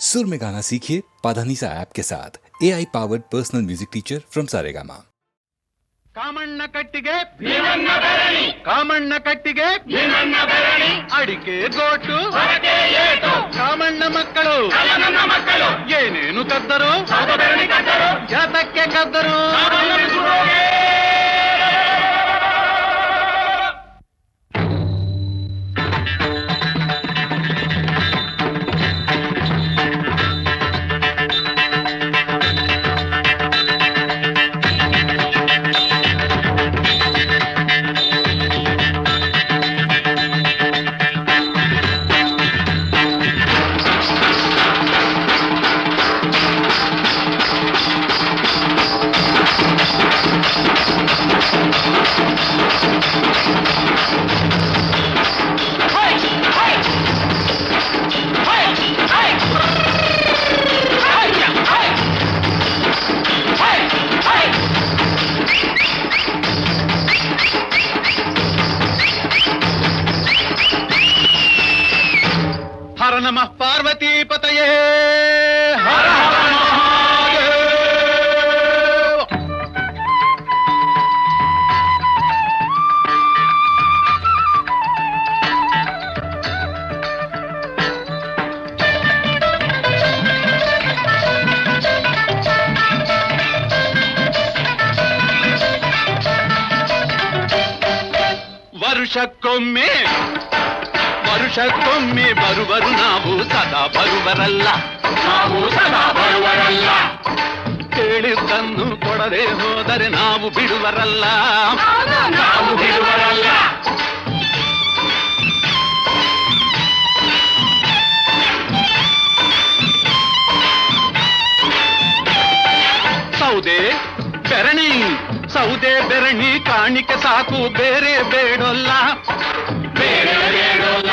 सुर में गाना सीखिए पाधानीसा ऐप के साथ AI powered personal music teacher from Saregama. Kamanna ಕಟ್ಟಿಗೆ ಭೀಮಣ್ಣ ಬೆರಣಿ, ಕಾಮಣ್ಣ ಕಟ್ಟಿಗೆ ಭೀಮಣ್ಣ ಬೆರಣಿ, ಅಡಿಕೆ ಗೋಟು ಹೊರಗೆ ಏಟು, ಕಾಮಣ್ಣ ಮಕ್ಕಳು ನನ್ನ ಮಕ್ಕಳು ಏನೇನು ಕದ್ದರು ಬೆರಣಿ ಕದ್ದರು, ಯಾತಕ್ಕೆ ಕದ್ದರು ನಮಃ ಪಾರ್ವತಿ ಪತಯೇ ಹರ ಹರ ಮಹಾದೇವ. ವರುಷಕ್ಕೊಮ್ಮೆ ಬರುವರು ನಾವು ಸದಾ ಬರುವರಲ್ಲ, ನಾವು ಸದಾ ಬರುವರಲ್ಲ, ಕೇಳಿದ್ದನ್ನು ಕೊಡದೆ ಹೋದರೆ ನಾವು ಬಿಡುವರಲ್ಲ, ನಾವು ಬಿಡುವರಲ್ಲ. ಸೌದೆ ಬೆರಣಿ ಕಾಣಿಕೆ ಸಾಕು, ಬೇರೆ ಬೇಡೋಲ್ಲ, ಬೇರೆ ಬೇಡೋಲ್ಲ.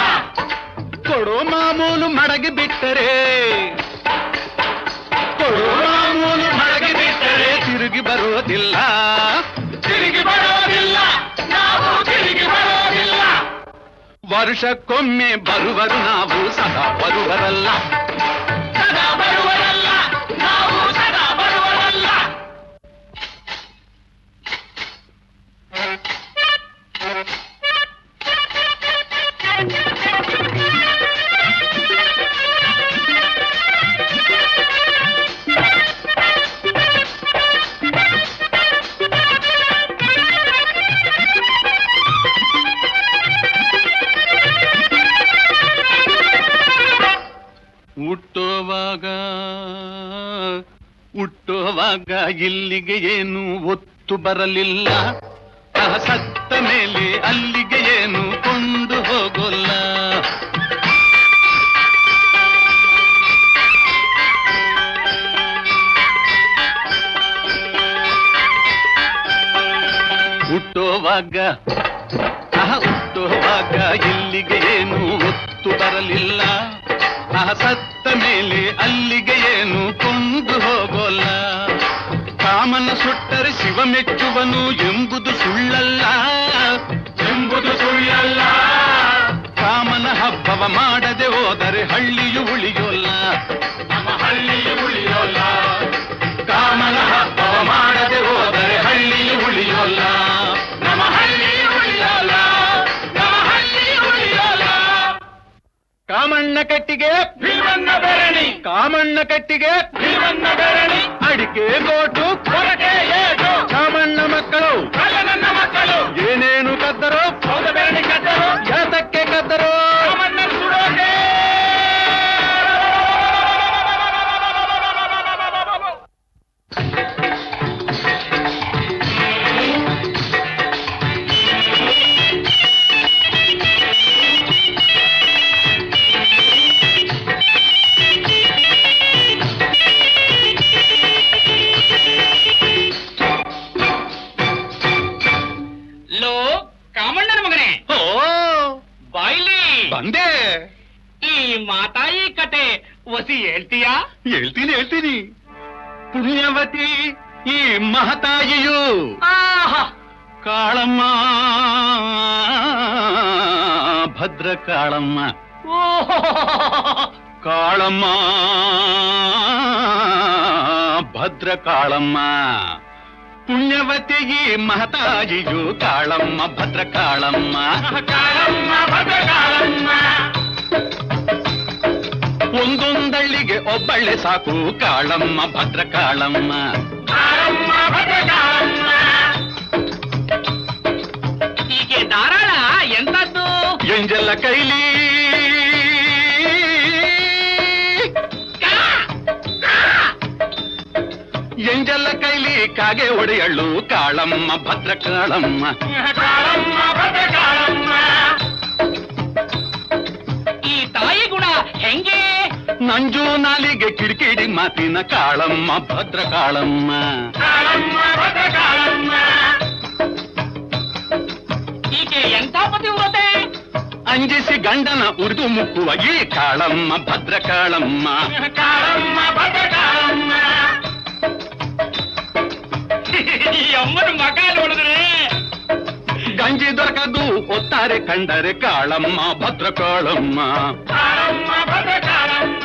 ಕೊಡೋ ಮಾಮೂಲು ಮಡಗಿ ಬಿಟ್ಟರೆ, ಕೊಡೋ ಮಾಮೂಲು ಮಡಗಿ ಬಿಟ್ಟರೆ ತಿರುಗಿ ಬರೋದಿಲ್ಲ, ತಿರುಗಿ ಬರೋದಿಲ್ಲ, ನಾವು ತಿರುಗಿ ಬರೋದಿಲ್ಲ. ವರ್ಷಕ್ಕೊಮ್ಮೆ ಬರುವರು ನಾವು ಸದಾ ಬರುವರಲ್ಲ, ಸದಾ ಬರುವರಲ್ಲ, ನಾವು ಸದಾ ಬರುವರಲ್ಲ. ಹುಟ್ಟುವಾಗ ಇಲ್ಲಿಗೆ ಏನು ಒತ್ತು ಬರಲಿಲ್ಲ, ಸತ್ತ ಮೇಲೆ ಅಲ್ಲಿಗೆ ಏನು ಕೊಂಡು ಹೋಗೋಲ್ಲ. ಹುಟ್ಟುವಾಗ ಇಲ್ಲಿಗೆ ಏನು ಒತ್ತು ಬರಲಿಲ್ಲ, ಸತ್ತ ಮೇಲೆ ಅಲ್ಲಿಗೆ ಏನು ಕೊಂಡು ಹೋಗೋಲ್ಲ. ಕಾಮನ ಸುಟ್ಟರೆ ಶಿವ ಮೆಚ್ಚುವನು ಎಂಬುದು ಸುಳ್ಳಲ್ಲ, ಎಂಬುದು ಸುಳ್ಳಲ್ಲ. ಕಾಮನ ಹಬ್ಬವ ಮಾಡದೆ ಹೋದರೆ ಹಳ್ಳಿಯು ಉಳಿಯೋಲ್ಲ, ನಮ್ಮ ಹಳ್ಳಿಯು ಉಳಿಯೋಲ್ಲ. ಕಾಮನ ಹಬ್ಬವ ಮಾಡದೆ ಹೋದರೆ ಹಳ್ಳಿಯು ಉಳಿಯೋಲ್ಲ, ನಮ್ಮ ಹಳ್ಳಿಯು ಉಳಿಯೋಲ್ಲ, ನಮ್ಮ ಹಳ್ಳಿಯು ಉಳಿಯೋಲ್ಲ. ಕಾಮಣ್ಣ ಕಟ್ಟಿಗೆ ಭೀಮಣ್ಣ ಬೆರಣಿ, ಕಾಮಣ್ಣ ಕಟ್ಟಿಗೆ ಭೀಮಣ್ಣ ಬೆರಣಿ, ಅಡಿಕೆ ಗೋಟು ಹೊರಗೆ ಏಟು, ಕಾಮಣ್ಣ ಮಕ್ಕಳು ನನ್ನ ಮಕ್ಕಳು ಏನೇನು ಕದ್ದರು ಬೆರಣಿ ಕದ್ದರು, ಯಾತಕ್ಕೆ ಕದ್ದರು ಕಾಮಣ್ಣ ಸುಡೋಕೆ. ಬಂದೆ. ಈ ಮಾತಾಯಿ ಕತೆ ಒಸಿ ಹೇಳ್ತೀಯಾ? ಹೇಳ್ತೀನಿ. ಪುಣ್ಯವತಿ ಈ ಮಹತಾಯಿಯು ಕಾಳಮ್ಮ, ಭದ್ರ ಕಾಳಮ್ಮ, ಕಾಳಮ್ಮ ಭದ್ರಕಾಳಮ್ಮ. ಪುಣ್ಯವತಿಗಿ ಮಹತಾಜಿಯು ಕಾಳಮ್ಮ ಭದ್ರಕಾಳಮ್ಮ. ಕಾಳಮ್ಮ ಭದ್ರಕಾಳಮ್ಮ. ಒಂದೊಂದಳ್ಳಿಗೆ ಒಬ್ಬಳ್ಳೆ ಸಾಕು ಕಾಳಮ್ಮ ಭದ್ರಕಾಳಮ್ಮ. ಕಾಳಮ್ಮ ಭದ್ರಕಾಳಮ್ಮ. ಹೀಗೆ ಧಾರಾಳ ಎಂತದ್ದು? ಎಂಜೆಲ್ಲ ಕೈಲಿ ಎಂಜೆಲ್ಲ ಕೈಲಿ ಕಾಗೆ ಒಡೆಯಳ್ಳು ಕಾಳಮ್ಮ ಭದ್ರಕಾಳಮ್ಮ. ಕಾಳಮ್ಮ ಭದ್ರಕಾಳಮ್ಮ. ಈ ತಾಯಿ ಗುಣ ಹೆಂಗೆ? ನಂಜು ನಾಲಿಗೆ ಕಿಡಿಕಿಡಿ ಮಾತಿನ ಕಾಳಮ್ಮ ಭದ್ರಕಾಳಮ್ಮ. ಕಾಳಮ್ಮ ಭದ್ರಕಾಳಮ್ಮ. ಹೀಗೆ ಎಂಥ ಪತಿವ್ರತೆ? ಅಂಜಿಸಿ ಗಂಡನ ಉರಿದು ಮುಕ್ಕುವ ಈ ಕಾಳಮ್ಮ ಭದ್ರಕಾಳಮ್ಮ. ಕಾಳಮ್ಮ ಭದ್ರಕಾಳಮ್ಮ. ಈ ಅಮ್ಮನ ಮಗ ನೋಡಿದ್ರೆ ಗಂಜಿ ದೊರಕದು ಒತ್ತಾರೆ ಕಂಡರೆ ಕಾಳಮ್ಮ ಭದ್ರಕಾಳಮ್ಮ. ಕಾಳಮ್ಮ ಭದ್ರಕಾಳಮ್ಮ.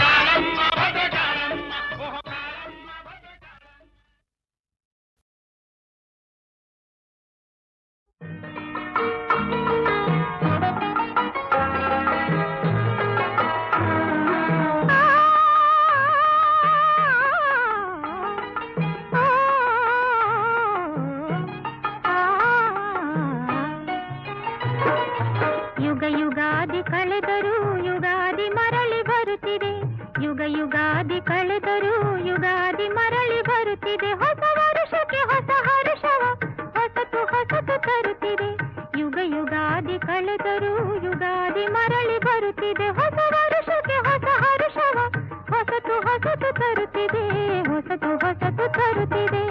ಕಾಳಮ್ಮ ಭದ್ರಕಾಳಮ್ಮ. ಯುಗ ಯುಗಾದಿ ಕಳೆದರೂ ಯುಗಾದಿ ಮರಳಿ ಬರುತ್ತಿದೆ. ಯುಗ ಯುಗಾದಿ ಕಳೆದರೂ ಯುಗಾದಿ ಮರಳಿ ಬರುತ್ತಿದೆ. ಹೊಸ ವರುಷಕ್ಕೆ ಹೊಸ ಹರುಷವ ಹೊಸತು ಹೊಸತು ತರುತ್ತಿದೆ. ಯುಗ ಯುಗಾದಿ ಕಳೆದರೂ ಯುಗಾದಿ ಮರಳಿ ಬರುತ್ತಿದೆ. ಹೊಸ ವರುಷಕ್ಕೆ ಹೊಸ ಹರುಷವ ಹೊಸತು ಹೊಸತು ತರುತ್ತಿದೆ. ಹೊಸತು ಹೊಸತು ತರುತ್ತಿದೆ.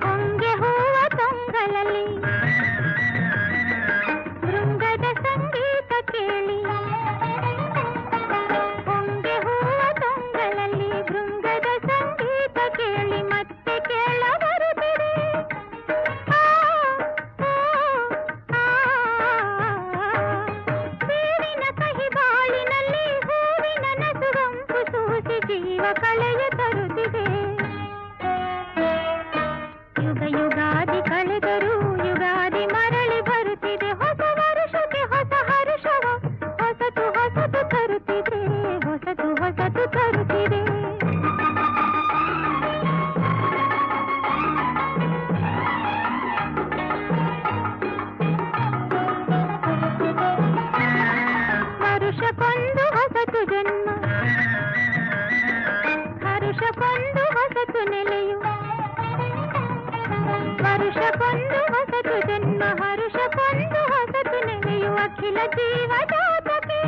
ಹೊಂಗೆ ಹೂವ ತೊಂಗಲಲ್ಲಿ ಭೃಂಗದ ಸಂಗೀತ ಕೇಳಿ. ಹೊಂಗೆ ಹೂವ ತೊಂಗಲಲ್ಲಿ ಭೃಂಗದ ಸಂಗೀತ ಕೇಳಿ ಮತ್ತೆ ಕೇಳ ಬರುತ್ತಿದೆ. ಬೇವಿನ ಕಹಿ ಬಾಳಿನಲ್ಲಿ ಹೂವಿನ ನಸುಗಂಪು ಸೂಸಿ ಜೀವ ಕಳೆಯ ತರುತ್ತಿದೆ. ಯುಗ ಯುಗಾದಿ ಕಳೆದರೂ ಯುಗಾದಿ ಮರಳಿ ಬರುತ್ತಿದೆ. ಹೊಸ ವರುಷಕ್ಕೆ ಹೊಸ ಹರುಷವ ಹೊಸತು ಹೊಸತು ತರುತ್ತಿದೆ. ಹೊಸತು ಹೊಸತು ತರುತ್ತಿದೆ. ವರುಷಕ್ಕೊಂದು ಹೊಸತು ಜನ್ಮ, ಹರುಷಕ್ಕೊಂದು ಹೊಸತು ನೆಲೆಯು. ವರುಷಕ್ಕೊಂದು ಹೊಸತು ಜನ್ಮ, ಹರುಷಕ್ಕೊಂದು ಹೊಸತು ನೆಲೆಯು. ಅಖಿಲ ಜೀವ ಜಾತಕ್ಕೆ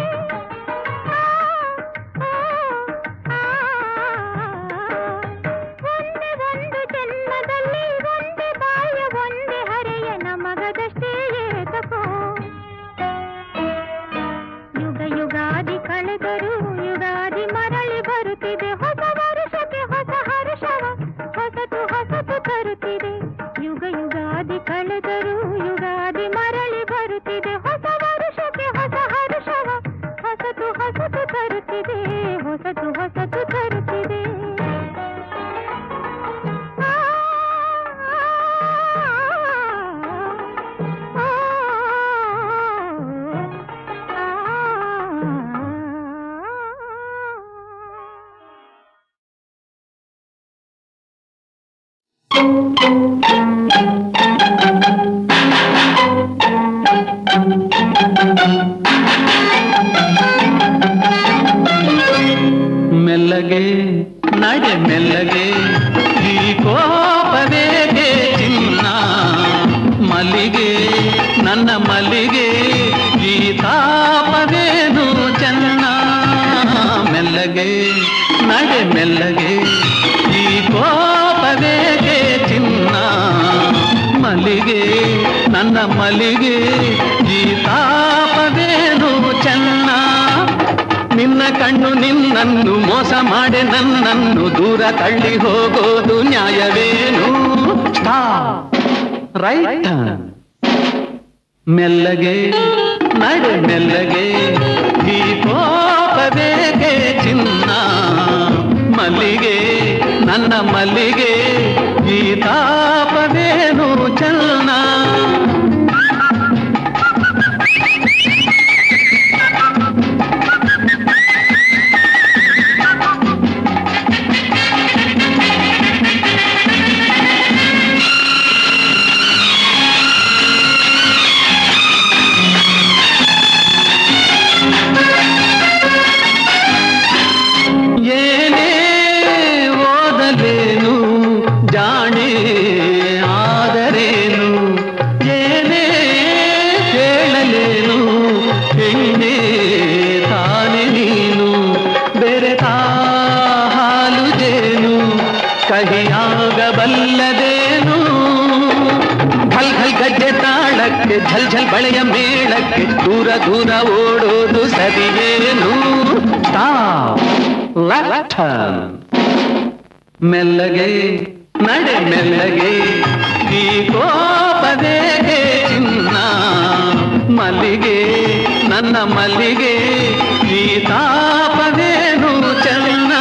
ಒಂದೇ ಒಂದು ಜನ್ಮದಲ್ಲಿ ಒಂದೇ ಬಾಯ ಒಂದೇ ಹರೆಯ ನಮಗದಷ್ಟೇ ಏತಕೋ. ಯುಗ ಯುಗಾದಿ ಕಳೆದರೂ ಯುಗಾದಿ ಮರಳಿ ಬರುತ್ತಿದೆ. ಹೊಸ ವರುಷಕ್ಕೆ ಹೊಸ ಹರುಷವ ಹೊಸತು ಹೊಸತು ತರುತ್ತಿದೆ. ಯುಗ ಯುಗಾದಿ ಕಳೆದರೂ ಯುಗಾದಿ ಮರಳಿ ಬರುತ್ತಿದೆ. ಹೊಸ ವರುಷಕ್ಕೆ ಹೊಸ ಹರುಷವ ಹೊಸತು ಹೊಸತು ತರುತ್ತಿದೆ. ಹೊಸತು ಹೊಸತು ತರುತ್ತಿದೆ. ಮೆಲ್ಲಗೆ ನಡೆ ಮೆಲ್ಲಗೆ ಈ ಕೋಪವೇಗೆ ಚಿನ್ನ. ಮಲ್ಲಿಗೆ ನನ್ನ ಮಲ್ಲಿಗೆ ಈ ತಾಪವೇನು ಚೆನ್ನ. ಮೆಲ್ಲಗೆ ನಡೆ ಮೆಲ್ಲಗೆ ಈ ಕೋಪವೇಗೆ ಚಿನ್ನ. ಮಲ್ಲಿಗೆ ನನ್ನ ಮಲ್ಲಿಗೆ ಈ ತಾಪವೇನು ಚೆನ್ನ. ನಿನ್ನ ಕಣ್ಣು ನಿನ್ನನ್ನು ಮೋಸ ಮಾಡೆ ನನ್ನನ್ನು ದೂರ ತಳ್ಳಿ ಹೋಗೋದು ನ್ಯಾಯವೇನು? ರೈಟ್ ಮೆಲ್ಲಗೆ ನಡೆ ಮೆಲ್ಲಗೆ ಈ ಕೋಪವೇಗೆ ಚಿನ್ನ ಮಲ್ಲಿಗೆ ನನ್ನ ಮಲ್ಲಿಗೆ ಈ ತಾಪವೇನು ಚನ್ನ ಕಹಿಯಾಗಬಲ್ಲದೇನು ಘಲ್ ಘಲ್ ಗಜ್ಜೆ ತಾಳಕ್ಕೆ ಝಲ್ ಝಲ್ ಬಳೆಯ ಮೇಳಕ್ಕೆ ದೂರ ದೂರ ಓಡೋದು ಸರಿಯೇನು ಮೆಲ್ಲಗೆ ನಡೆ ಮೆಲ್ಲಗೆ ಈ ಕೋಪದೇಗೆ ಚಿನ್ನ ಮಲ್ಲಿಗೆ ನನ್ನ ಮಲ್ಲಿಗೆ ಈ ತಾಪವೇನು ಚೆನ್ನ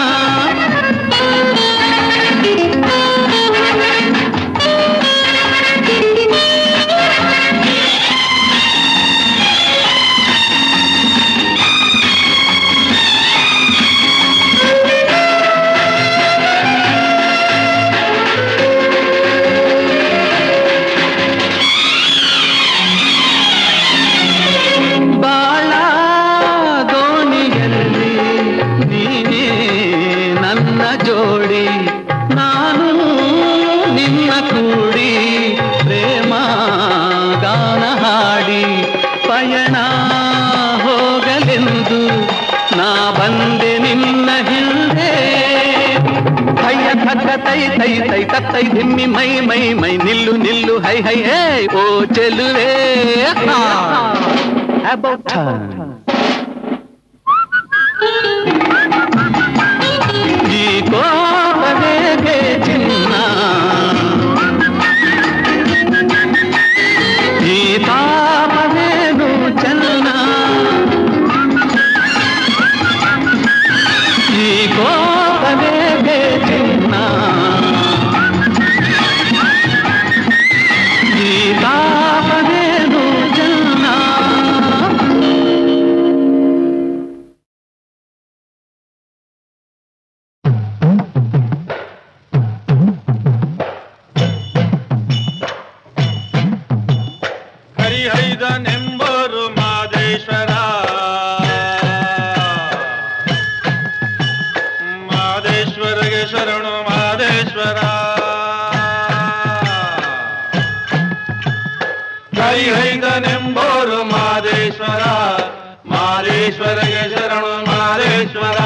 ಜೋಡಿ ನಾನು ನಿನ್ನ ಕೂಡಿ ಪ್ರೇಮ ಗಾನ ಹಾಡಿ ಪಯಣ ಹೋಗಲೆಂದು ನಾ ಬಂದೆ ನಿನ್ನ ಹಿಂದೆ ಭಯ ಥಕ್ಕ ತೈ ತೈ ತೈ ತತ್ತೈ ಧಿಮ್ಮಿ ಮೈ ಮೈ ಮೈ ನಿಲ್ಲು ನಿಲ್ಲು ಹೈ ಹೈ ಹೇ ಓ ಚೆಲುವೆ ಅಬೌಟ್ ಈ ಕೋಪವೇಗೆ ಚಿನ್ನ ಈ ತಾಪವೇನು ಚೆನ್ನ ಈ ಕೋಪವೇಗೆ ಚಿನ್ನ ಈ ತಾಪವೇನು ಚೆನ್ನ ಹರಿಹೈದನೆಂಬರು ಮಾದೇಶ್ವರ ಮಾದೇಶ್ವರಗೆ ಶರಣು ಮಾದೇಶ್ವರ ಹರಿಹೈದನೆಂಬರು ಮಾದೇಶ್ವರ ಮಾದೇಶ್ವರಗೆ ಶರಣು ಮಾದೇಶ್ವರ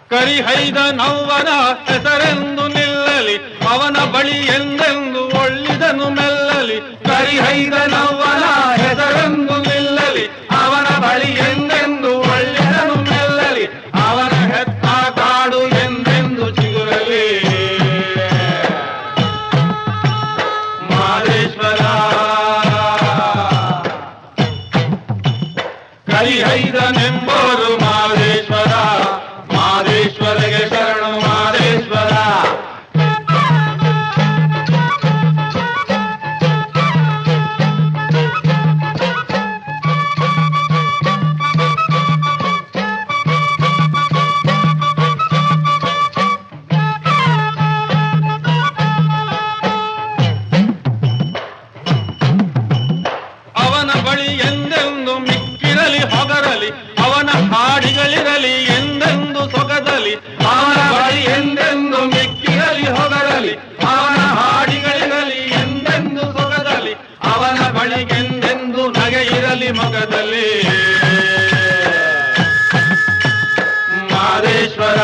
ಕರಿಹೈದನವ್ವನ ಹೆಸರೆಂದು ನಿಲ್ಲಲಿ ಅವನ ಬಳಿ ಎಂದೆಂದು ಒಳ್ಳಿದನು ಮೆಲ್ಲಲಿ ಕರಿಹೈದನವ್ವನ ಹೆಸರೆಂದು ನಿಲ್ಲಲಿ ಅವನ ಬಳಿ ಎಂದೆಂದು ಒಳ್ಳಿದನು ಮೆಲ್ಲಲಿ ಅವನ ಹೆತ್ತ ಕಾಡು ಎಂದೆಂದು ಚಿಗುರಲಿ ಮಾದೇಶ್ವರ ಕರಿಹೈದನೆಂಬರು ಮಾದೇಶ್ವರ ಮಾದೇಶ್ವರಗೆ ಶರಣು ಮಾದೇಶ್ವರ ಅವನ ಬಳಿ ಎಂದೆಂದು ಮಿಕ್ಕಿರಲಿ ಹೊಗರಲಿ ಅವನ ಹಾಡಿಗಳಿರಲಿ ಎಂದೆಂದು ಸೊಗದಲಿ ಅವನ ಬಳಿ ಎಂದೆಂದು ಮಿಕ್ಕಿರಲಿ ಹೊಗರಲಿ ಅವನ ಹಾಡಿಗಳಿರಲಿ ಎಂದೆಂದು ಸೊಗದಲಿ ಅವನ ಬಳಿಗೆಂದೆಂದು ನಗೆ ಇರಲಿ ಮೊಗದಲ್ಲಿ ಮಾದೇಶ್ವರ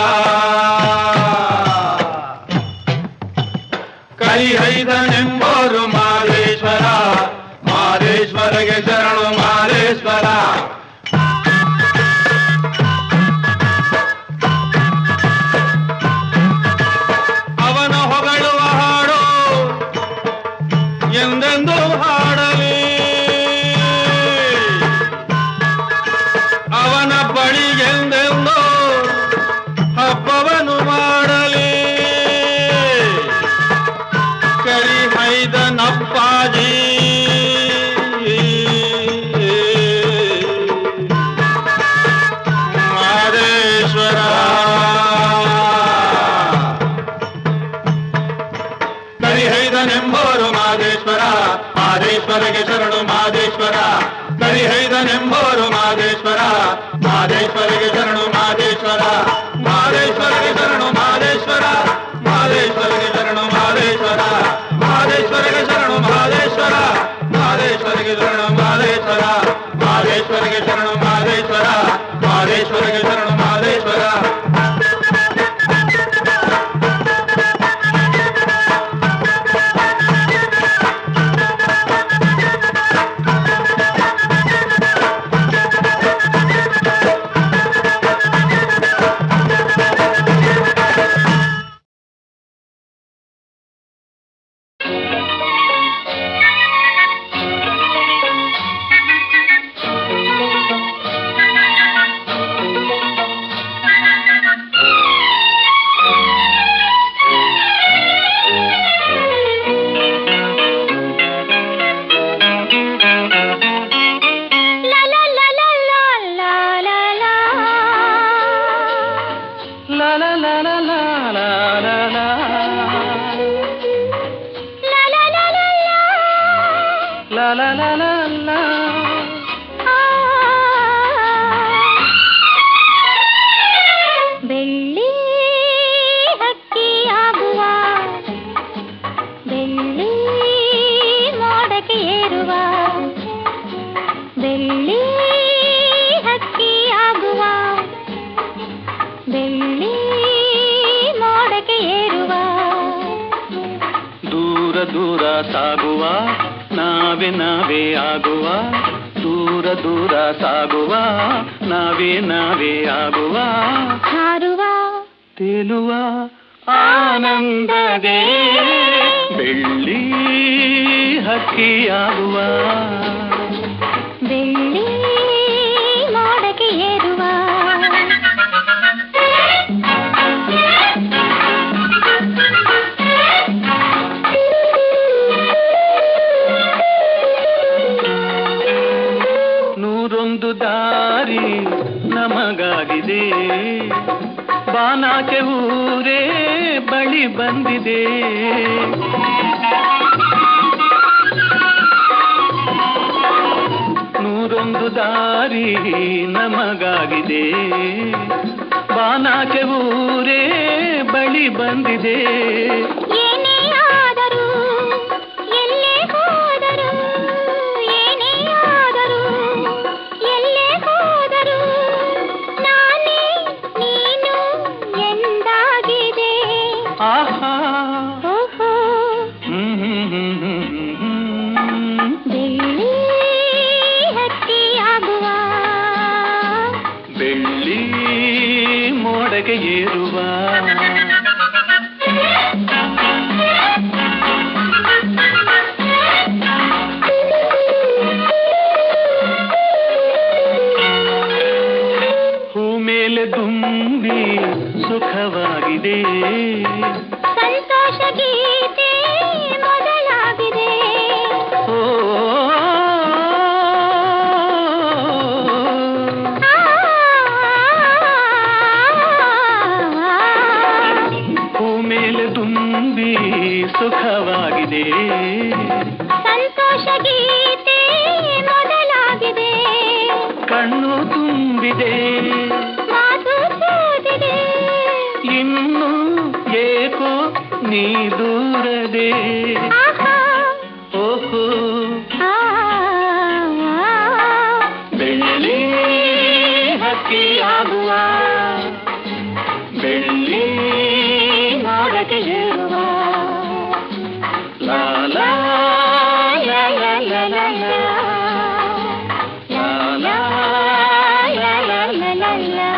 ಮಾದೇಶ್ವರಿಗೆ ಶರಣು ಮಾದೇಶ್ವರ ಕರಿಹೈದನೆಂಬೋರು ಮಾದೇಶ್ವರ ಮಾದೇಶ್ವರಿಗೆ ಶರಣು ಮಾದೇಶ್ವರ ಮಾದೇಶ್ವರಿಗೆ ಶರಣು ಮಾದೇಶ್ವರ ಮಾದೇಶ್ವರಿಗೆ ಶರಣು ಮಾದೇಶ್ವರ ಮಾದೇಶ್ವರಿಗೆ ಶರಣು ಮಾದೇಶ್ವರ ಮಾದೇಶ್ವರಿಗೆ ಶರಣು ಮಾದೇಶ್ವರ ಮಾದೇಶ್ವರಿಗೆ ಶರಣು ಮಾದೇಶ್ವರ ಮಾದೇಶ್ವರಿಗೆ ಶರಣು ಮಾದೇಶ್ವರ ಬೆಳ್ಳಿ ಹಕ್ಕಿಯಾಗುವ ಬೆಳ್ಳಿ ಮೋಡಕ್ಕೆ ಏರುವ ಬೆಳ್ಳಿ ಹಕ್ಕಿಯಾಗುವ ಬೆಳ್ಳಿ ಮೋಡಕ್ಕೆ ಏರುವ ದೂರ ದೂರ ಸಾಗುವ ನಾವೇ ನಾವೇ ಆಗುವ ದೂರ ದೂರ ಸಾಗುವ ನಾವೇ ನಾವೇ ಆಗುವ ಹಾರುವ ತೇಲುವ ಆನಂದದೇ ಬೆಳ್ಳಿ ಹಕ್ಕಿಯಾಗುವ ಬೆಳ್ಳಿ ಮೋಡಕ್ಕೆ ಏರುವ ನೂರೊಂದು ದಾರಿ ನಮಗಾಗಿದೆ ಬಾನಾಕೆ ಊರೇ ಬಳಿ ಬಂದಿದೆ ನೂರೊಂದು ದಾರಿ ನಮಗಾಗಿದೆ ಬಾನಾಕೆ ಊರೇ ಬಳಿ ಬಂದಿದೆ ಏನೇ ಆದರೂ ಎಲ್ಲೇ ಹೋದರೂ ಏನೇ ಆದರೂ ಎಲ್ಲೇ ಹೋದರೂ ನಾನೇ ನೀನು ಎಂದಾಗಿದೆ ಆಹಾ ಓಹೋ ಬೆಳ್ಳಿ ಹಕ್ಕಿಯಾಗುವ ಬೆಳ್ಳಿ ಮೋಡಗೆ ಏರುವ ಹೂ ಮೇಲೆ ದುಂಬಿ ಸುಖವಾಗಿದೆ ಸಂತೋಷ ಗೀತೆ ಮೊದಲಾಗಿದೆ ಓ ಹೂ ಮೇಲೆ ದುಂಬಿ ಸುಖವಾಗಿದೆ ಸಂತೋಷ ಗೀತೆ ಮೊದಲಾಗಿದೆ ಕಣ್ಣು ತುಂಬಿದೆ ಮಾತು ಸೋದಿದೆ ಇನ್ನು ಏಕೋ ನೀ ದೂರದೆ ಆಹಾ ಓಹೋ ಆ ಬೆಳ್ಳಿ ಹಕ್ಕಿಯಾಗುವ ಬೆಳ್ಳಿ ಮೋಡಕ್ಕೆ ಏರುವ ಲಾ ಲಾ ಲಾ ಲಾ ಲಾ ಲಾ ಲಾ. ಲಾ ಲಾ ಲಾ ಲಾ ಲಾ ಲಾ ಲಾ.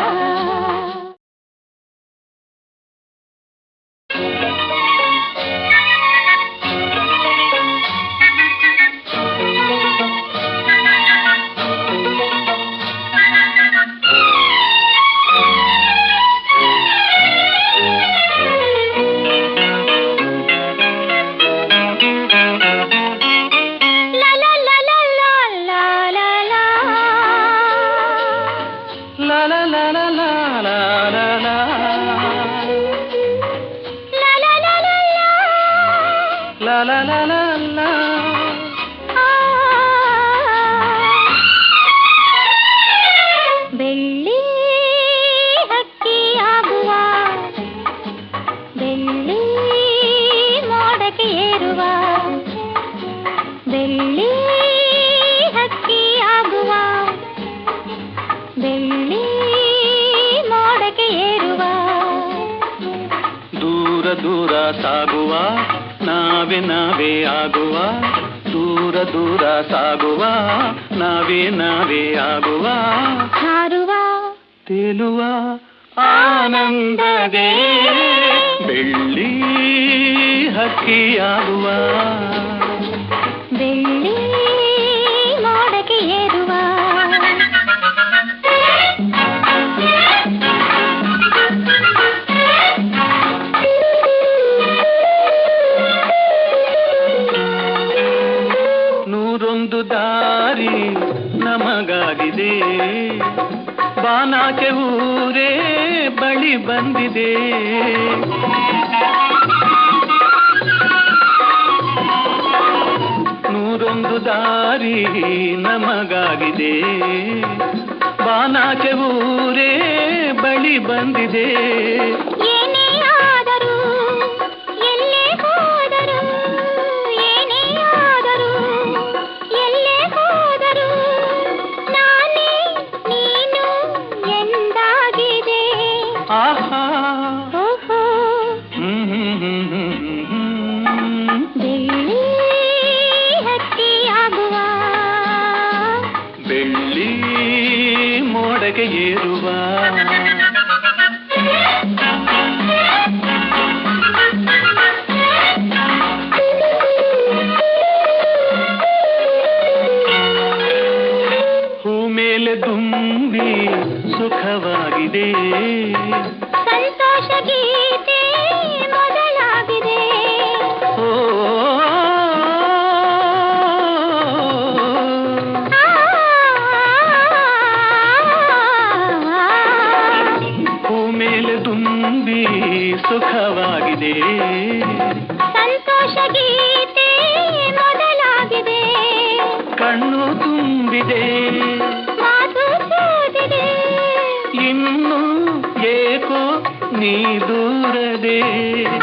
La la la la la. ದೂರ ಸಾಗುವ ನಾವೇ ನಾವೇ ಆಗುವ ದೂರ ದೂರ ಸಾಗುವ ನಾವೇ ನಾವೇ ಆಗುವ ಹಾರುವ ತೇಲುವ ಆನಂದದೇ ಬೆಳ್ಳಿ ಹಕ್ಕಿಯಾಗುವ ಬೆಳ್ಳಿ ಮೋಡಕ್ಕೆ ಏರುವ ನೂರೊಂದು ದಾರಿ ನಮಗಾಗಿದೆ ಬಾನಾಕೆ ಊರೇ ಬಳಿ ಬಂದಿದೆ ನೂರೊಂದು ದಾರಿ ನಮಗಾಗಿದೆ ಬಾನಾಕೆ ಊರೇ ಬಳಿ ಬಂದಿದೆ ಏನೇ ಆದರೂ ಎಲ್ಲೇ ಹೋದರೂ ಏನೇ ಆದರೂ ಎಲ್ಲೇ ಹೋದರೂ ನಾನೇ ನೀನು ಎಂದಾಗಿದೆ ಆಹಾ ಓಹೋ ಬೆಳ್ಳಿ ಹಕ್ಕಿಯಾಗುವ ಬೆಳ್ಳಿ ಮೋಡಗೆ ಏರುವ ಹೂ ಮೇಲೆ ದುಂಬಿ ಸುಖವಾಗಿದೆ ಸಂತೋಷ ಗೀತೆ ಮೊದಲಾಗಿದೆ ಓ ಹೂ ಮೇಲೆ ದುಂಬಿ ಸುಖವಾಗಿದೆ ಸಂತೋಷ ಗೀತೆ ಮೊದಲಾಗಿದೆ ಕಣ್ಣು ತುಂಬಿದೆ ಮಾತು ಸೋದಿದೆ ಇನ್ನು ಏಕೋ ನೀ ದೂರದೆ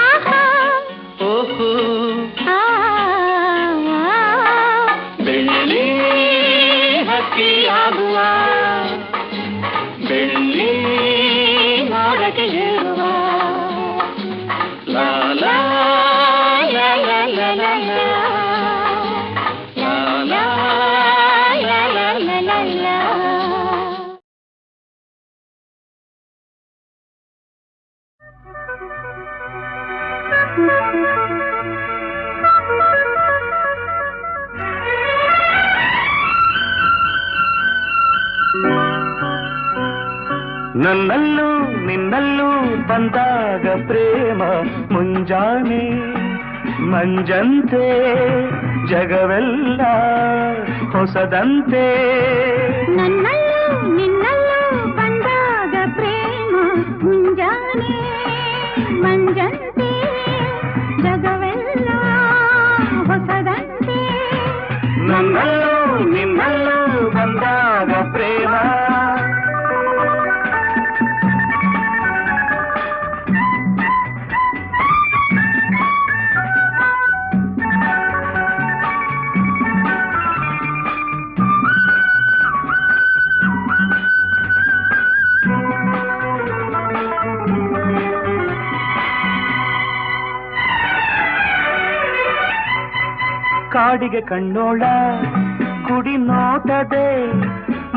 ಆಹಾ ಓಹೋ ಆ ಬೆಳ್ಳಿ ಹಕ್ಕಿಯಾಗುವ ಬೆಳ್ಳಿ ಮೋಡಕ್ಕೆ ಏರುವ ಲಾ ಲಾ ಲಾ ಲಾ ಲಾ ಲಾ ಲಾ. ಲಾ ಲಾ ಲಾ ಲಾ ಲಾ ಲಾ ಲಾ. ನನ್ನಲ್ಲೂ ನಿನ್ನಲ್ಲೂ ಬಂದಾಗ ಪ್ರೇಮ ಮುಂಜಾನೆ ಮಂಜಂತೆ ಜಗವೆಲ್ಲ ಹೊಸದಂತೆ ನನ್ನಲ್ಲೂ ನಿನ್ನಲ್ಲೂ ಬಂದಾಗ ಪ್ರೇಮ ಮುಂಜಾನೆ ಮಂಜಂತೆ ಜಗವೆಲ್ಲ ಹೊಸದಂತೆ ನನ್ನಲ್ಲೂ ನಿನ್ನಲ್ಲೂ ಬಂದಾಗ ಪ್ರೇಮ ಕಾಡಿಗೆ ಕಣ್ಣೋಳ ಕುಡಿ ನೋಟದೆ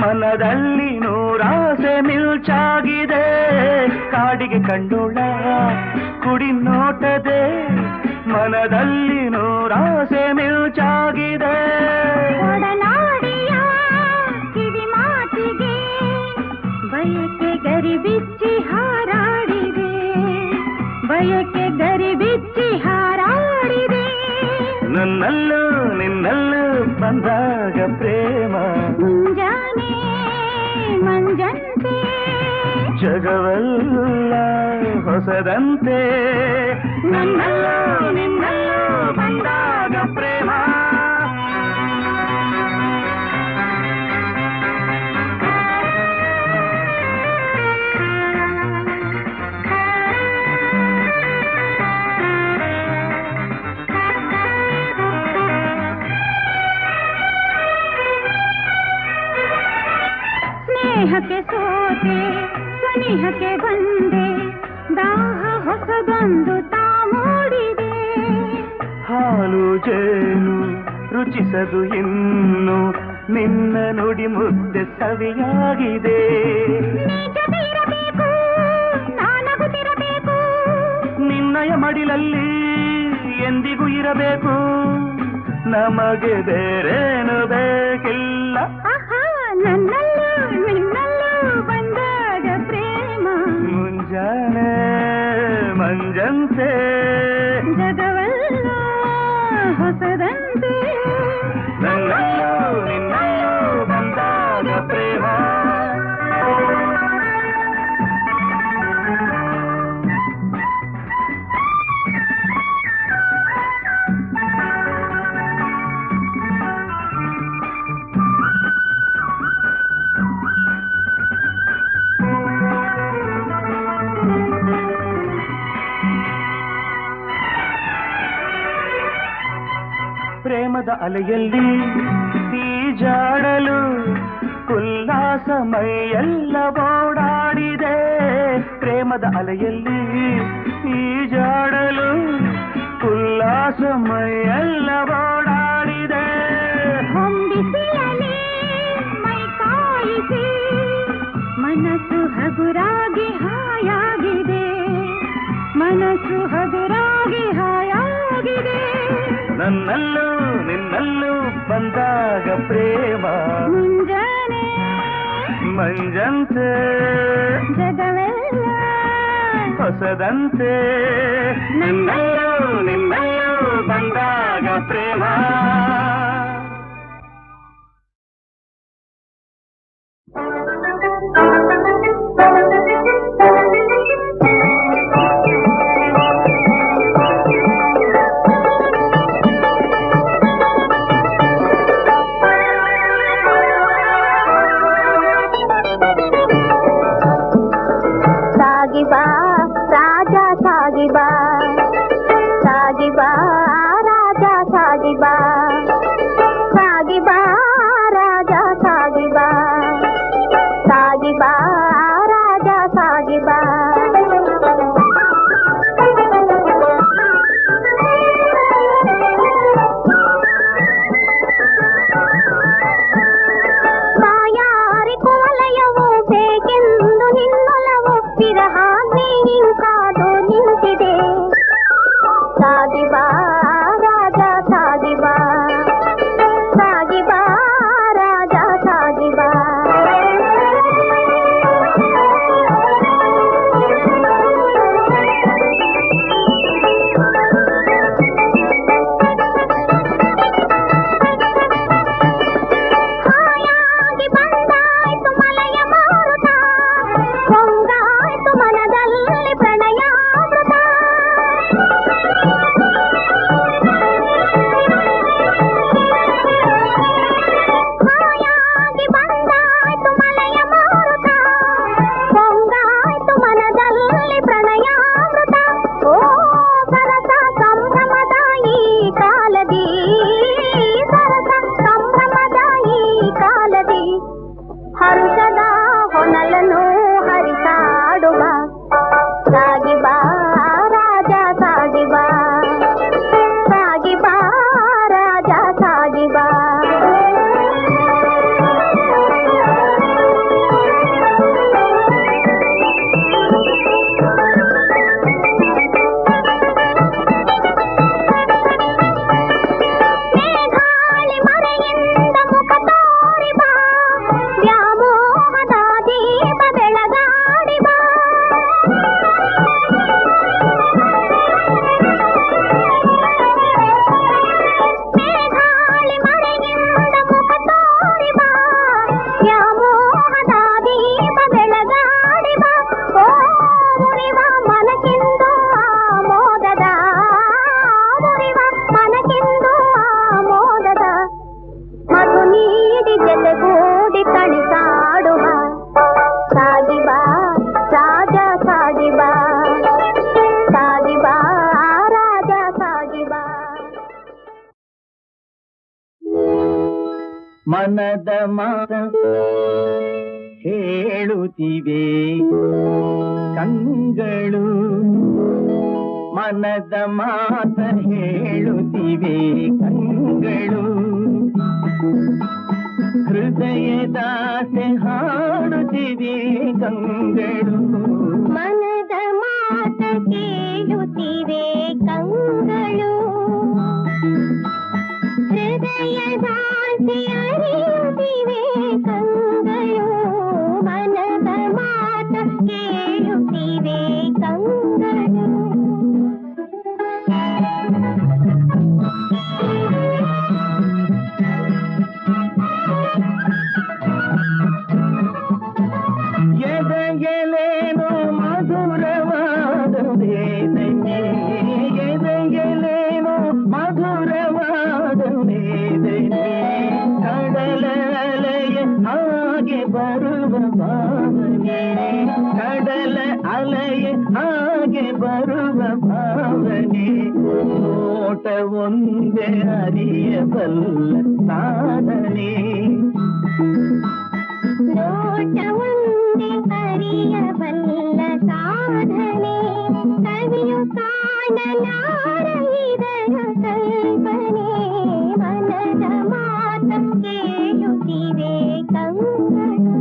ಮನದಲ್ಲಿ ನೂರಾಸೆ ಮಿಲ್ಚಾಗಿದೆ ಕಾಡಿಗೆ ಕಂಡೋಳ ಕುಡಿ ನೋಟದೆ ಮನದಲ್ಲಿ ನೂರಾಸೆ ಮಿಲ್ಚಾಗಿದೆ ಒಡನಾಡಿಯ ಕಿವಿ ಮಾತಿಗೆ ಬಯಕೆ ಗರಿ ಬಿಚ್ಚಿ ಹಾರಾಡಿದೆ ಬಯಕೆ ಗರಿ ಬಿಚ್ಚಿ ಹಾರಾಡಿದೆ ನನ್ನಲ್ಲೂ ನಿನ್ನಲ್ಲೂ ಬಂದಾಗ ಪ್ರೇಮ ಮುಂಜಾನೆ ಮಂಜಂತೆ ಜಗವೆಲ್ಲ ಹೊಸದಂತೆ ನನ್ನಲ್ಲೂ ನಿನ್ನಲ್ಲೂ ಬಂದಾಗ ಪ್ರೇಮ ಸ್ನೇಹಕ್ಕೆ ಸೋತೆ ಸನಿಹಕ್ಕೆ ಬಂದೆ ದಾಹ ಹೊಸದೊಂದು ತಾಮ ಹಾಲು ಜೇನು ರುಚಿಸದು ಇನ್ನು ನಿನ್ನ ನುಡಿ ಮುದ್ದೆ ಸವಿಯಾಗಿದೆ. ನಿನ್ನಯ ಮಡಿಲಲ್ಲಿ ಎಂದಿಗೂ ಇರಬೇಕು, ನಮಗೆ ಬೇರೇನು ಬೇಕಿಲ್ಲ. ನನ್ನಲ್ಲೂ ನಿನ್ನಲ್ಲೂ ಬಂದಾಗ ಪ್ರೇಮ ಮುಂಜಾನೆ ಮಂಜಂತೆ ಜಗವಲ್ಲ ಹೊಸದಂತೆ. ನನ್ನಲ್ಲೂ ನಿನ್ನಲ್ಲೂ ಬಂದಾಗ ಪ್ರೇಮ. ಪ್ರೇಮದ ಅಲೆಯಲ್ಲಿ ಈಜಾಡಲು ಉಲ್ಲಾಸ ಮೈಯೆಲ್ಲ ಓಡಾಡಿದೆ. ಪ್ರೇಮದ ಅಲೆಯಲ್ಲಿ ಈಜಾಡಲು ಉಲ್ಲಾಸ ಮೈಯೆಲ್ಲ ಓಡಾಡಿದೆ. ಹೊಂಬಿಸಿಯಲಿ ಮೈ ಕಾಯಿಸಿ ಮನಸ್ಸು ಹಗುರಾಗಿ ಹಾಯಾಗಿದೆ, ಮನಸ್ಸು ಹಗುರಾಗಿ ಹಾಯಾಗಿದೆ. ನನ್ನಲ್ಲೂ ನಿನ್ನಲ್ಲೂ ಬಂದಾಗ ಪ್ರೇಮ ಮುಂಜಾನೆ ಮಂಜಂತೆ ಜಗವೆಲ್ಲ ಹೊಸದಂತೆ. ನನ್ನಲ್ಲೂ ನಿನ್ನಲ್ಲೂ ಬಂದಾಗ ಪ್ರೇಮ. ಸಾಗಿಬಾ ರಾಜ ಸಾಗಿಬಾ, ಸಾಗಿಬಾ ರಾಜ ಸಾಗಿಬಾ, ಸಾಗಿಬಾ ರಾಜ ಸಾಗಿಬಾ, ಸಾಗಿಬಾ ರಾಜ ಸಾಗಿಬಾ. ಮಾಯಾರಿ ಕುವಲಯವು ಬೇಕೆಂದು ನಿನ್ನೊಲವು ವಿರಹಾಗ್ನಿ ಕಾದು ನಿಂತಿದೆ. ಸಾಗಿಬಾ ರಾಜ ಸಾಗಿಬಾ, ಸಾಗಿಬಾ ರಾಜ ಸಾಗಿಬಾ. ಹಾಯಾಗಿ ಬಂದಾಯ್ತು ಮಲಯ ಮಾರುತ, ಹೊಂಗಾಯ್ತು ಮನದಲ್ಲಿ ಪ್ರಣಯಾಮೃತ. ಹಾಯಾಗಿ ಬಂದಾಯ್ತು ಮಲಯ ಮಾರುತ, ಹೊಂಗಾಯ್ತು ಮನದಲ್ಲಿ ಪ್ರಣಯಾಮೃತ. ಓ ಸರಸ ಸಂಭ್ರಮದ ಈ ಕಾಲದಿ, ಸರಸ ಸಂಭ್ರಮದ ಈ ಕಾಲದಿ ಹರುಷದ ಹೊನಲನ್ನು ಹರಿಸಾಡುವ. ಸಾಗಿಬಾ ರಾಜ ಸಾಗಿಬಾ, ಸಾಗಿಬಾ ರಾಜ ಸಾಗಿಬಾ. ಮೇಘಾಳಿ ಮರೆಯಿಂದ ಮುಖ ತೋರಿ ಬಾ, ವ್ಯಾಮೋಹದ ದೀಪ ಬೆಳಗಾಡಿ ಬಾ. ಮೇಘಾಳಿ ಮರೆಯಿಂದ ಮುಖ ತೋರಿ ಬಾ, ವ್ಯಾಮೋಹದ ದೀಪ ಬೆಳಗಾಡಿ ಬಾ. ಓ ಮುರಿವ ಮನಕ್ಕಿಂದು ಆಮೋದದ, ಮುರಿವ ಮನಕ್ಕಿಂದು ಆಮೋದದ ಮಧು ನೀಡಿ ಜೊತೆಗೂಡಿ ತಣಿಸಾಡುವ. ಸಾಗಿಬಾ ರಾಜ ಸಾಗಿಬಾ, ಸಾಗಿಬಾ ರಾಜ ಸಾಗಿಬಾ. ಮನದ ಮಾತ ಹೇಳುತ್ತಿವೆ ಕಂಗಳು, ಮನದ ಮಾತ ಹೇಳುತ್ತಿವೆ ಕಂಗಳು, ಹೃದಯದಾಸೆ ಹಾಡುತ್ತಿವೆ ಕಂಗಳು. ಮನದ ಮಾತ ಕೇಳುತ್ತಿವೆ ಕಂಗಳು, ಹೃದಯದಾಸೆ ಅರಿಯುತ್ತಿವೆ ಕಂಗಳು. ಮನದ ಮಾತ ಕೇಳುತ್ತಿವೆ ಕಂಗಳು. ಎದೆಯಲೇನೋ ಮಧುರವಾದ ವೇದನೆ, ಎದೆಯಲೇನೋ ಮಧುರವಾದ ವೇದನೆ, ಕಡಲ ಅಲೆಯ ಹಾಗೆ ಬರುವ ಭಾವನೆ, ಕಡಲ ಅಲೆಯ ಹಾಗೆ ಬರುವ ಭಾವನೆ. ನೋಟ ಒಂದೇ ಅರಿಯಬಲ್ಲ ಸಾಧನೆ, ನೋಟ ಒಂದೇ ಅರಿಯಬಲ್ಲ ಸಾಧನೆ. ಕವಿಯು ಕಾಣಲಾರ ಇದರ ಕಲ್ಪನೆ. ಮನದ ಮಾತ ಕೇಳುತ್ತಿವೆ ಕಂಗಳು.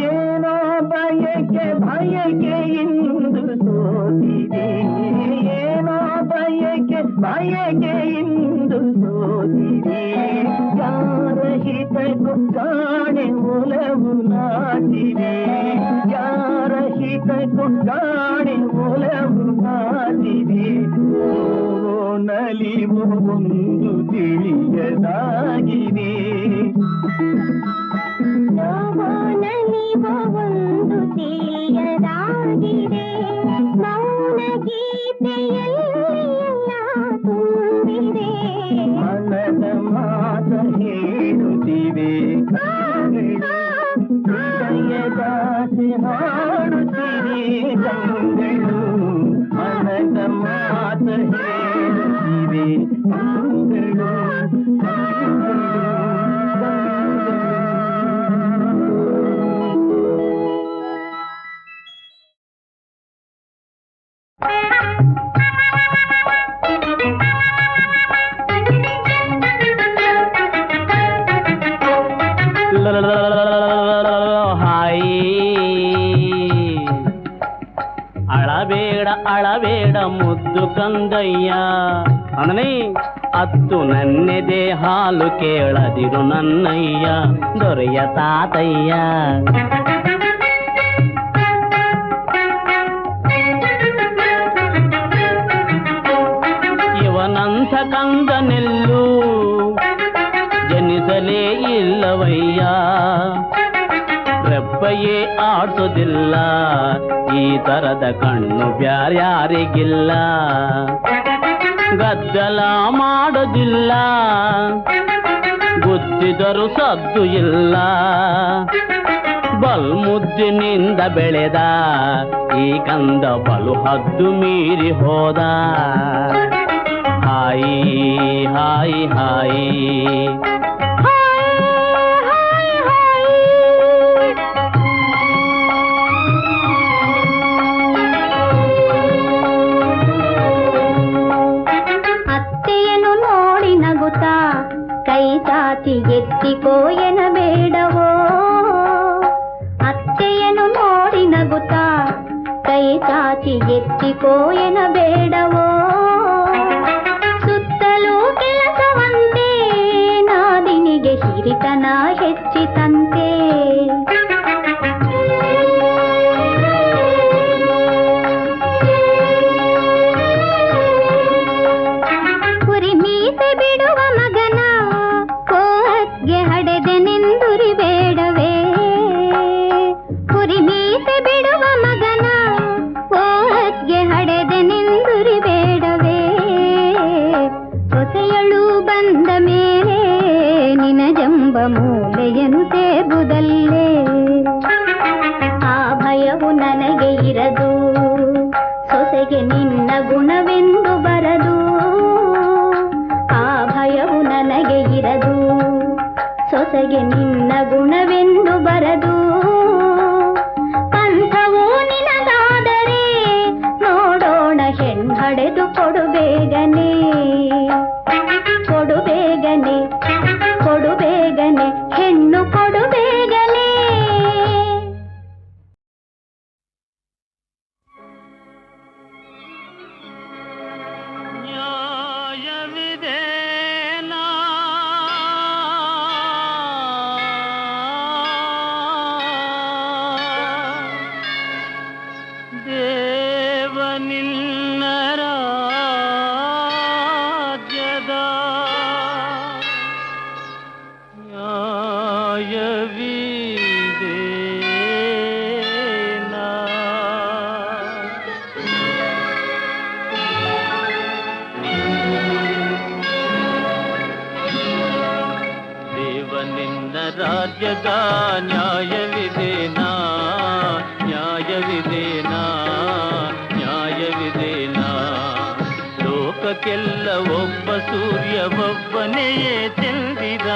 ಏನೋ ಬಯಕೆ ಬಯಕೆ ಇಂದು ಸೋತಿದೆ, ಏನೋ ಬಯಕೆ ಬಯಕೆ ಇಂದು ಸೋತಿದೆ. ಯಾರ ಹಿತಕ್ಕೂ ಕಾಣೆ ಒಲವು ನಾಚಿದೆ, ಯಾರ ಹಿತಕ್ಕೂ ಕಾಣೆ ಒಲವು ನಾಚಿದೆ. ನಲಿವು ಒಂದು ತಿಳಿಯದಾಗಿದೆ, ನಲಿವ ಒಂದು ತಿಳಿಯದಾಗಿದೆ. ಮೌನ ಗೀತೆಯೆಲ್ಲ ತುಂಬಿದೆ. ಮನದ ಮಾತ ಹೇಳುತ್ತಿವೆ ಕಂಗಳು, ಹೃದಯದಾಸೆ ಹಾಡುತ್ತಿವೆ ಕಂಗಳು. ಮನದ ಮಾತ ಹೇಳುತ್ತಿವೆ ಕಂಗಳು, ಅಳಬೇಡ ಅಳಬೇಡ ಮುದ್ದು ಕಂದಯ್ಯ ಅಣನೇ, ಅತ್ತು ನನ್ನೆದೆ ಹಾಲು ಕೇಳದಿರು ನನ್ನಯ್ಯ ದೊರೆಯ ತಾತಯ್ಯ. ಇವನಂಥ ಕಂದನೆಲ್ಲೂ ಜನಿಸಲೇ ಇಲ್ಲವಯ್ಯ, ರೆಪ್ಪಯೇ ಆಡ್ಸೋದಿಲ್ಲ, ಈ ತರದ ಕಣ್ಣು ಬ್ಯಾರ್ಯಾರಿಗಿಲ್ಲ. ಗದ್ದಲ ಮಾಡೋದಿಲ್ಲ, ಗುದ್ದಿದರೂ ಸದ್ದು ಇಲ್ಲ, ಬಲ್ ಮುದ್ದಿನಿಂದ ಬೆಳೆದ ಈ ಕಂದ ಬಲು ಹದ್ದು ಮೀರಿ ಹೋದ. ಹಾಯಿ ಹಾಯಿ ಹಾಯಿ ಅತ್ತೆಯನ್ನು ನೋಡಿ ನಗುತ್ತಾ ಕೈ ಚಾಚಿ ಎತ್ತಿಕೋ ಎನ್ನಬೇಡವೋ. ಅತ್ತೆಯನ್ನು ನೋಡಿ ನಗುತ್ತಾ ಕೈ ಚಾಚಿ ಎತ್ತಿಕೋ ಎನ್ನಬೇಡವೋ. ಸುತ್ತಲೂ ಕೆಲಸವಂತೆ ನಾದಿನಿಗೆ ಹಿರಿತನ ಹೆಚ್ಚಿತಂತೆ. ಕುರಿ ಮೀಸೆ ಬಿಡುವ ಮಗನ ಕೋಹತ್ಗೆ ಹಡೆದೆನೆಂದುರಿ ಬೇಡವೇ. ಕುರಿ ಮೀಸೆ ಬಿಡುವ ಮಗನ ಕೋಹತ್ಗೆ ಹಡೆದೆನೆಂದುರಿ ಬೇಡವೇ. ಸೊಸೆಯಳು ಬಂದ ಮೇಲೆ ನಿನ ಜಂಬ ಮೂಲೆಯನ್ನು ಸೇಬುದಲ್ಲೇ. ಆ ಭಯವು ನನಗೆ ಇರದು, ಸೊಸೆಗೆ ನಿನ್ನ ಗುಣವೆಂದು ಬರದು. ಆ ಭಯವು ನನಗೆ ಬಗೆಗೆ ನಿನ್ನ ಗುಣವೆಂದು ಬರದು ಪಂಥವು ನಿನಗಾದರೆ ನೋಡೋಣ ಹೆಣ್ಣಡೆದು ಕೊಡು ಬೇಗನೆ ಕೊಡು ಬೇಗನೆ ಕೊಡು ಬೇಗನೆ ಹೆಣ್ಣು ಕೊಡು ಬೇಗನೆ ರಾಜ್ಯದ ನ್ಯಾಯವಿದೇನಾ ನ್ಯಾಯವಿದೇನಾ ನ್ಯಾಯವಿದೇನಾ ಲೋಕಕ್ಕೆಲ್ಲ ಒಬ್ಬ ಸೂರ್ಯ ಒಬ್ಬನೆಯೇ ಚೆಂದಿದ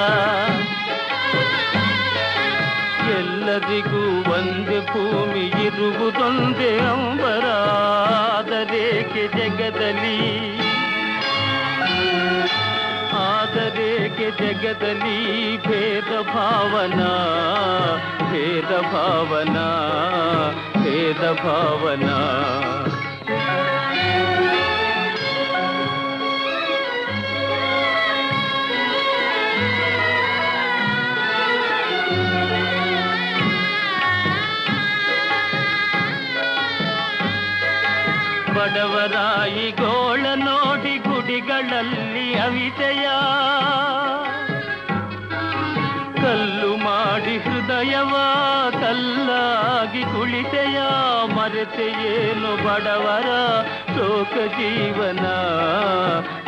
ಎಲ್ಲರಿಗೂ ಒಂದೇ ಭೂಮಿ ಇರುವುದೊಂದೇ ಅಂಬರ ಆದರೇಕೆ ಜಗದಲ್ಲಿ ಆದರೇಕೆ ಜಗದಲ್ಲಿ ಭೇದ ಭಾವನಾ ಭೇದ ಭಾವನಾ ಭೇದ ಭಾವನಾ ಬಡವರಾಯಿ ಗೋಳ ನೋಡಿ ಗುಡಿಗಳಲ್ಲಿ ಅವಿತೆಯ ಕಲ್ಲು ಮಾಡಿ ಹೃದಯವ ಕಲ್ಲಾಗಿ ಕುಳಿತೆಯ ಮರೆತೆಯೇನು ಬಡವರ ಶೋಕ ಜೀವನ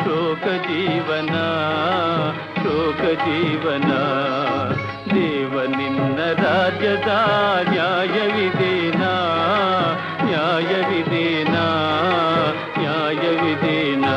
ಶೋಕ ಜೀವನ ಶೋಕ ಜೀವನ ದೇವ ನಿನ್ನ ರಾಜ್ಯದ ನ್ಯಾಯವಿದೇನಾ ನ್ಯಾಯವಿದೇನಾ ನ್ಯಾಯವಿದೇನಾ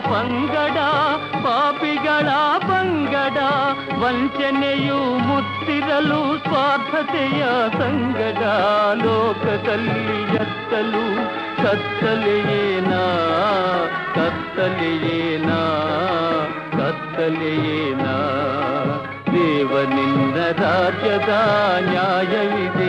ಪಂಗಡ ಪಾಪಿಗಳ ಪಂಗಡ ವಂಚನೆಯು ಮುತ್ತಿರಲು ಸ್ವಾರ್ಥತೆಯ ಸಂಗಡ ಲೋಕದಲ್ಲಿ ಎತ್ತಲು ಕತ್ತಲೆಯೇನಾ ಕತ್ತಲೆಯೇನಾ ಕತ್ತಲೆಯೇನಾ ದೇವ ನಿನ್ನ ರಾಜ್ಯದ ನ್ಯಾಯವಿದೆ